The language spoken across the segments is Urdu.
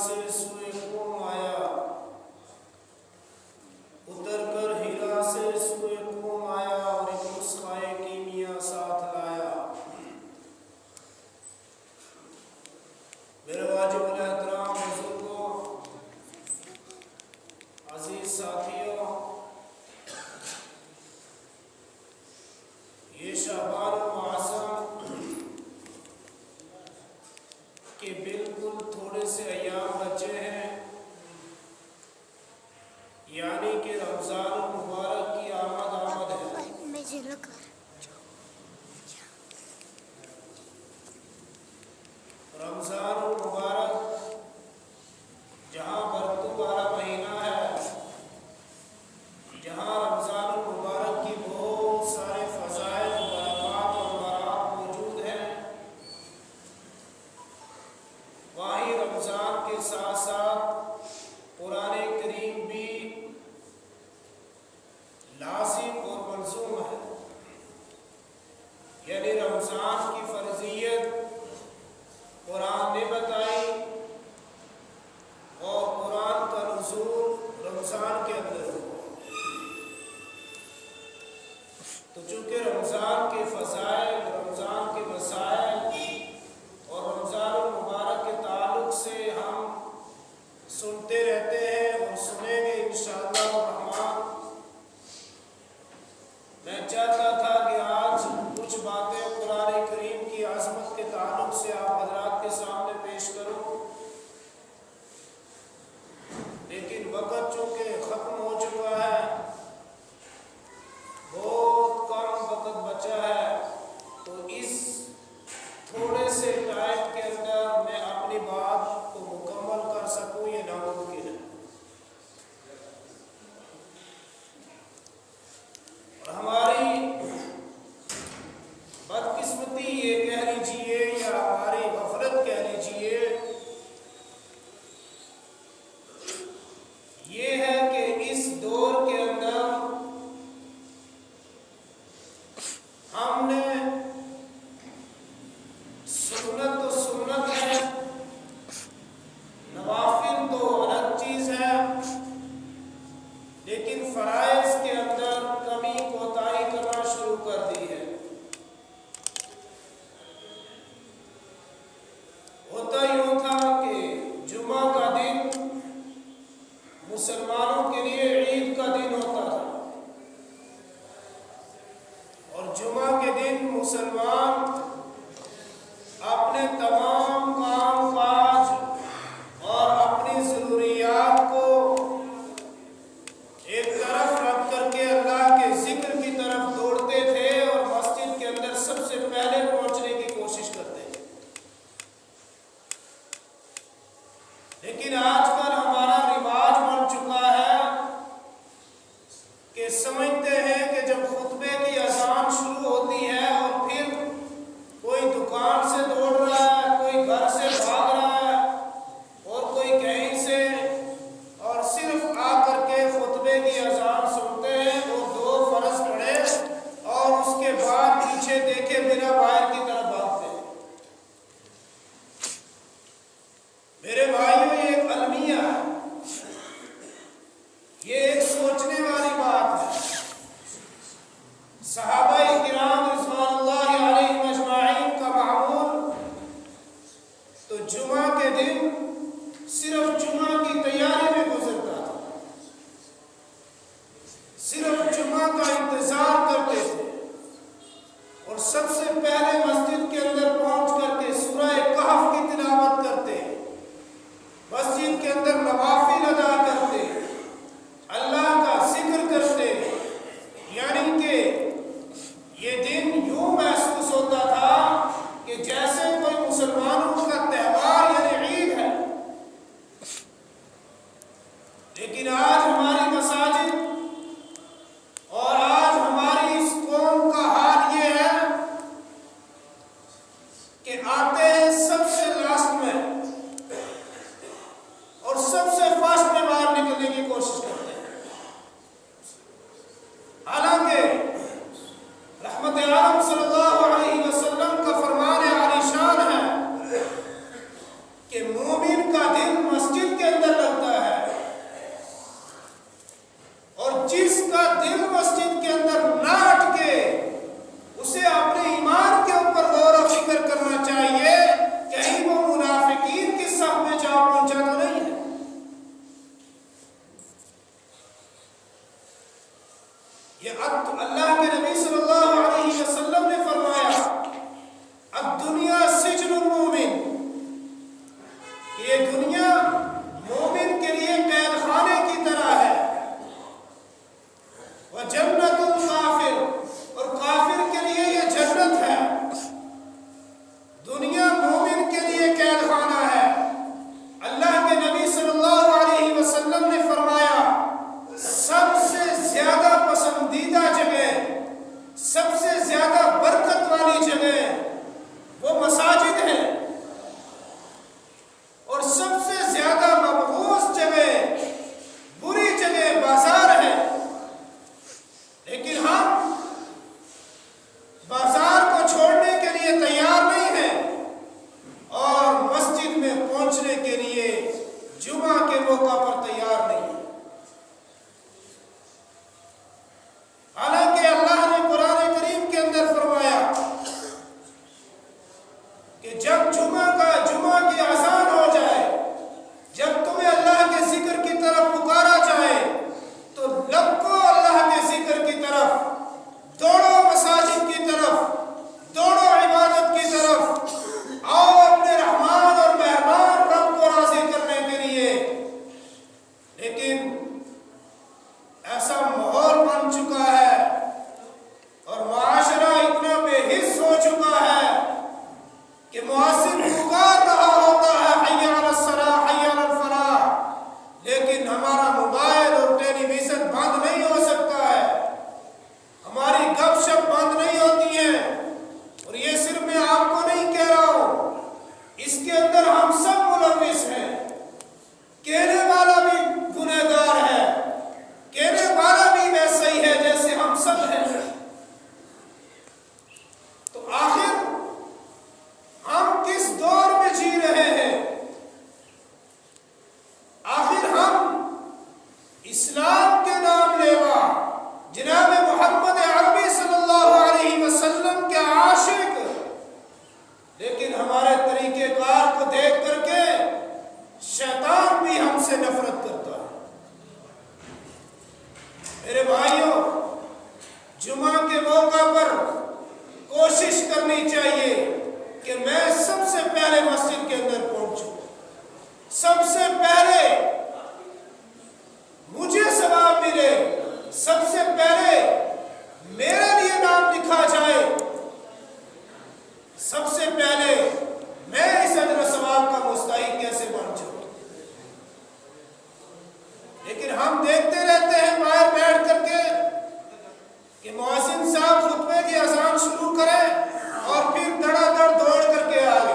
سے سوئے قوم آیا، اتر کر ہیرا سے سوئے قوم آیا اور ایک نسخہ کیمیا ساتھ لایا۔ میرے واجب الاحترام بزرگوں، عزیز ساتھیوں، یہ شعبان المعظم کے بالکل تھوڑے سے ایام بچے ہیں، یعنی کہ رمضان المبارک کی آمد ہے۔ رمضان المبارک جہاں برکتوں والا مہینہ ہے، جہاں رمضان المبارک کی بہت سارے فضائل، برکات اور برات موجود ہیں، وہیں رمضان کے ساتھ ساتھ قرآن کریم بھی لازم اور ملزوم ہے۔ یعنی رمضان کی فرضیت قرآن نے بتائی اور قرآن کا نزول رمضان کے اندر ہوا۔ تو چونکہ رمضان کے فضائل، رمضان کے مسائل اور رمضان المبارک کے تعلق سے ہم سنتے رہتے ہیں اور سنیں گے انشاءاللہ الرحمن، میں چاہتا تھا کہ آج کچھ باتیں قرآن کریم کی عظمت کے تعلق سے آپ حضرات کے سامنے پیش کروں، لیکن وقت چونکہ ختم ہو چکا ہے، بہت کم وقت بچا ہے، تو اس تھوڑے سے ٹائم کے اندر میں اپنی بات کو مکمل کر سکوں یہ ناممکن ہے۔ اور ہماری بدقسمتی یہ کہہ لیجیے یا ہماری غفلت کہہ لیجیے، یہ ہے کہ اس دور کے اندر ہم نے سنت تو سنت ہے، نوافل تو الگ چیز ہے، لیکن فرائض کے اندر کمی کوتاہی کرنا شروع کر دی ہے۔ ہوتا یوں تھا کہ جمعہ کا دن مسلمانوں کے لیے عید کا دن ہوتا تھا، اور جمعہ کے دن مسلمان اپنے تمام کام کاج اور اپنی ضروریات کو ایک طرف رکھ کر کے اللہ کے ذکر کی طرف دوڑتے تھے اور مسجد کے اندر سب سے پہلے پہنچنے کی کوشش کرتے تھے۔ لیکن آج کل ہمارا رواج بن چکا ہے کہ سمجھتے ہیں کہ جب خطبے کی اذان شروع ہوتی ہے اور پھر کوئی دکان سے دوڑ رہا ہے، کوئی گھر سے بھاگ رہا ہے اور کوئی کہیں سے، اور صرف آ کر کے خطبے کی اذان سنتے ہیں اور دو فرض پڑھے اور اس کے بعد پیچھے دیکھے بنا باہر کی طرف بھاگتے ہیں۔ میرے بھائیوں، یہ ایک المیہ ہے، یہ ایک سوچنے والی بات ہے۔ صحابہ کرام رضوان اللہ علیہم اجمعین کا معمول تو جمعہ کے دن صرف جمعہ کی تیاری میں گزرتا تھا، صرف جمعہ کا انتظار کرتے تھے اور سب سے پہلے مسجد کے اندر پہنچ کر کے سورہ کہف کی تلاوت کرتے، مسجد کے اندر نوافل ادا کرتے، اللہ کا ذکر کرتے، یعنی کہ یہ دن یوں محسوس ہوتا تھا کہ جیسے کوئی مسلمانوں کا تہوار یعنی عید ہے۔ لیکن آج ہماری مساجد اور آج ہماری اس قوم کا حال یہ ہے کرنی چاہیے کہ میں سب سے پہلے مسجد کے اندر پہنچوں، سب سے پہلے مجھے ثواب ملے، سب سے پہلے میرے لیے نام لکھا جائے، سب سے پہلے میں اس اجر و ثواب کا مستحق کیسے بن جاؤں۔ لیکن ہم دیکھتے رہتے ہیں باہر بیٹھ کر کے کہ مؤذن صاحب خطبے کی اذان شروع کریں اور پھر دڑا دڑ دوڑ کر کے آگے۔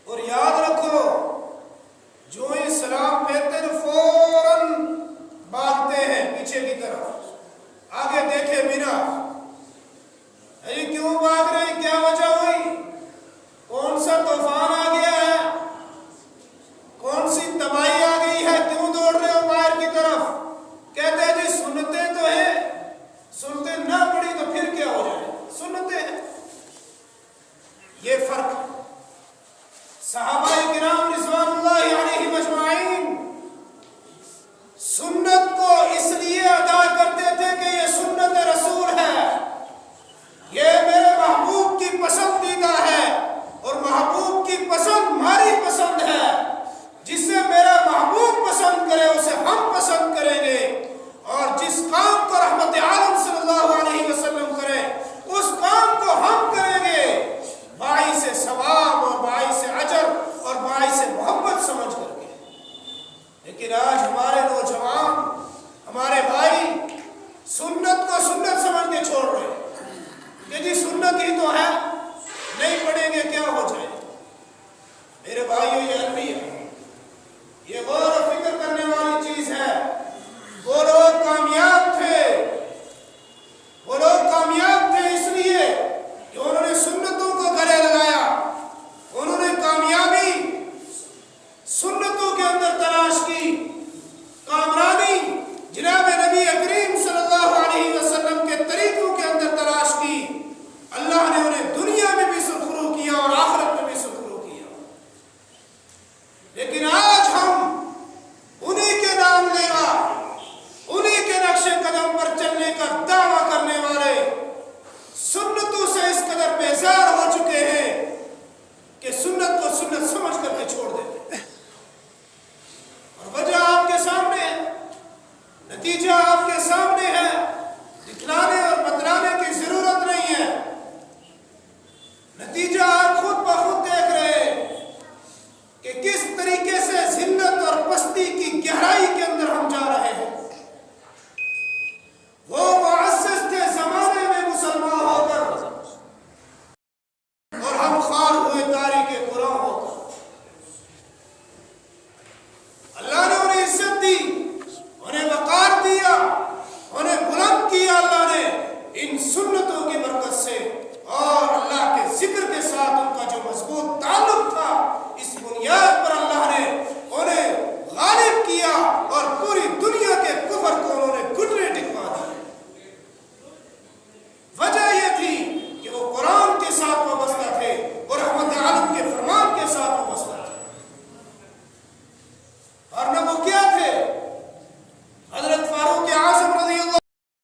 اور یاد رکھو، جو ہی سلام پھیرتے ہیں فوراً بھاگتے ہیں پیچھے کی طرف، آگے دیکھے بنا۔ ارے کیوں بھاگ رہے ہیں؟ کیا وجہ ہوئی؟ کون سا طوفان آ گیا ہے؟ کون سی تباہی آ گئی ہے؟ کیوں دوڑ رہے ہو باہر کی طرف؟ کہتے ہیں جی سنتیں تو ہیں، سنتیں نہ پڑی تو پھر کیا ہو جائے، سنتیں ہیں۔ یہ فرق ہے۔ صحابہ کرام رضوان اللہ علیہم اجمعین سنت کو اس لیے ادا کرتے تھے کہ یہ سنت رسول ہے، یہ میرے محبوب کی پسندیدہ ہے، اور محبوب کی پسند ہماری پسند ہے۔ جسے میرا محبوب پسند کرے اسے ہم پسند کریں گے، اور جس کام کو رحمت عالم صلی اللہ علیہ وسلم کرے اس کام کو ہم کریں گے، باعث ثواب اور باعث اجر اور باعث محبت سمجھ کر کے۔ لیکن آج ہمارے نوجوان، ہمارے بھائی سنت کو سنت سمجھ کے چھوڑ رہے ہیں کہ جی سنت ہی تو ہے، نہیں پڑھیں گے کیا ہو جائے۔ میرے بھائیوں،